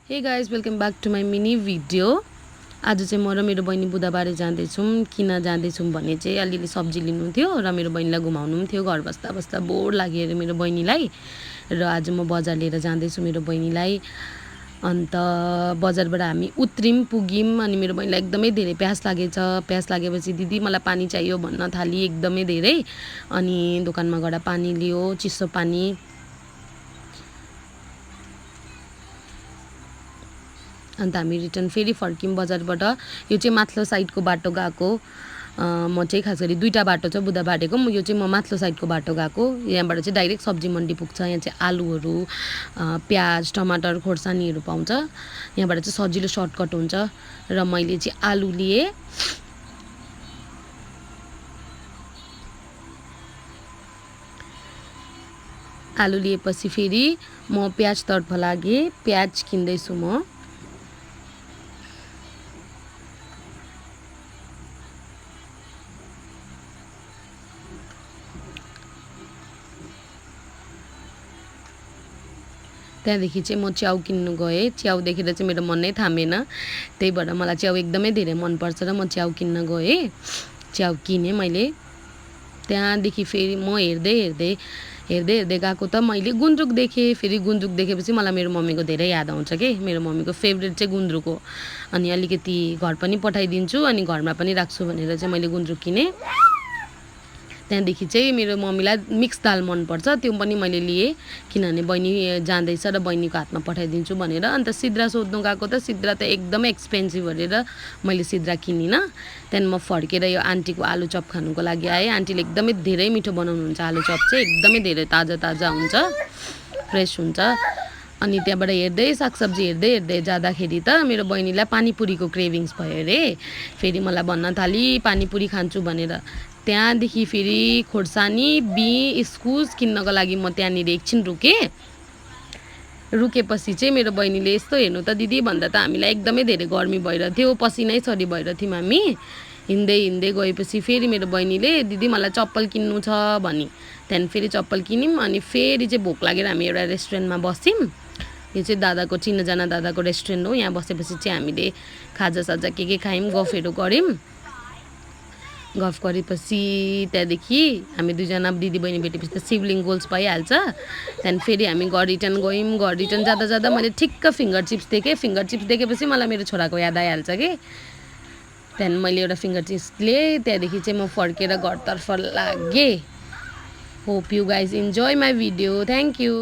Hey guys welcome back to my mini video. आज चाहिँ म र मेरो बहिनी बुधबारे जाँदैछौँ। किन जाँदैछौँ भने चाहिँ अलिअलि सब्जी लिनु थियो र मेरो बहिनीलाई घुमाउनु पनि थियो। घर बस्दा बस्दा बोर लाग्यो अरे मेरो बहिनीलाई, र आज म बजार लिएर जाँदैछु मेरो बहिनीलाई। अन्त बजारबाट हामी उत्रिम पुग्यौँ अनि मेरो बहिनीलाई एकदमै धेरै प्यास लागेछ। प्यास लागेपछि दिदी मलाई पानी चाहियो भन्न थाली एकदमै धेरै। अनि दोकानमा गएर पानी लियो, चिसो पानी। अन्त हामी रिटर्न फेरि फर्क्यौँ बजारबाट। यो चाहिँ माथिल्लो साइडको बाटो गएको। म चाहिँ खास गरी दुईवटा बाटो छ बुधबारेको। यो चाहिँ म माथिल्लो साइडको बाटो गएको। यहाँबाट चाहिँ डाइरेक्ट सब्जी मन्डी पुग्छ। यहाँ चाहिँ आलुहरू, प्याज, टमाटर, खोर्सानीहरू पाउँछ। यहाँबाट चाहिँ सजिलो सर्टकट हुन्छ। र मैले चाहिँ आलु लिएँ। आलु लिएपछि फेरि म प्याजतर्फ लागेँ। प्याज किन्दैछु म। त्यहाँदेखि चाहिँ म च्याउ किन्नु गएँ। च्याउ देखेर चाहिँ मेरो मन नै थामेन। त्यही भएर मलाई च्याउ एकदमै धेरै मनपर्छ र म च्याउ किन्न गएँ। च्याउ किनेँ मैले। त्यहाँदेखि फेरि म हेर्दै गएको त मैले गुन्द्रुक देखेँ। फेरि गुन्द्रुक देखेपछि मलाई मेरो मम्मीको धेरै याद आउँछ कि। मेरो मम्मीको फेभरेट चाहिँ गुन्द्रुक हो। अनि अलिकति घर पनि पठाइदिन्छु अनि घरमा पनि राख्छु भनेर चाहिँ मैले गुन्द्रुक किनेँ। त्यहाँदेखि चाहिँ मेरो मम्मीलाई मिक्स दाल मनपर्छ, त्यो पनि मैले लिएँ किनभने बहिनी जाँदैछ र बहिनीको हातमा पठाइदिन्छु भनेर। अन्त सिद्रा सोध्नु गएको त सिद्रा त एकदमै एक्सपेन्सिभ भनेर मैले सिद्रा किनिनँ। त्यहाँदेखि म फर्केर यो आन्टीको आलु चप खानुको लागि आएँ। आन्टीले एकदमै धेरै मिठो बनाउनुहुन्छ। आलु चप चाहिँ एकदमै धेरै ताजा ताजा हुन्छ, फ्रेस हुन्छ। अनि त्यहाँबाट सागसब्जी हेर्दै जाँदाखेरि त मेरो बहिनीलाई पानीपुरीको क्रेभिङ्स भयो अरे। फेरि मलाई भन्न थाली पानीपुरी खान्छु भनेर। त्यहाँदेखि फेरि खोर्सानी, इस्कुस किन्नको लागि म त्यहाँनिर एकछिन रुकेपछि चाहिँ मेरो बहिनीले यस्तो हेर्नु त दिदी भन्दा त हामीलाई एकदमै धेरै गर्मी भइरहेको थियो, पसिनै सरी भइरहेको थियौँ हामी। हिँड्दै गएपछि फेरि मेरो बहिनीले दिदी मलाई चप्पल किन्नु छ भनी। त्यहाँदेखि फेरि चप्पल किन्यौँ। अनि फेरि चाहिँ भोक लागेर हामी एउटा रेस्टुरेन्टमा बस्यौँ। यो चाहिँ दादाको चिनाजाना दादाको रेस्टुरेन्ट हो। यहाँ बसेपछि चाहिँ हामीले खाजासाजा के खायौँ, गफहरू गऱ्यौँ। गफ गरेपछि त्यहाँदेखि हामी दुईजना दिदीबहिनी भेटेपछि त शिवलिङ गोल्स भइहाल्छ। त्यहाँदेखि फेरि हामी घर रिटर्न गयौँ। घर रिटर्न जाँदा मैले ठिक्क फिङ्गर चिप्स देखेँ। फिङ्गर चिप्स देखेपछि मलाई मेरो छोराको याद आइहाल्छ कि। त्यहाँदेखि मैले एउटा फिङ्गर चिप्स लिएँ। त्यहाँदेखि चाहिँ म फर्केर घरतर्फ लागेँ। Hope you guys enjoy my video. Thank you.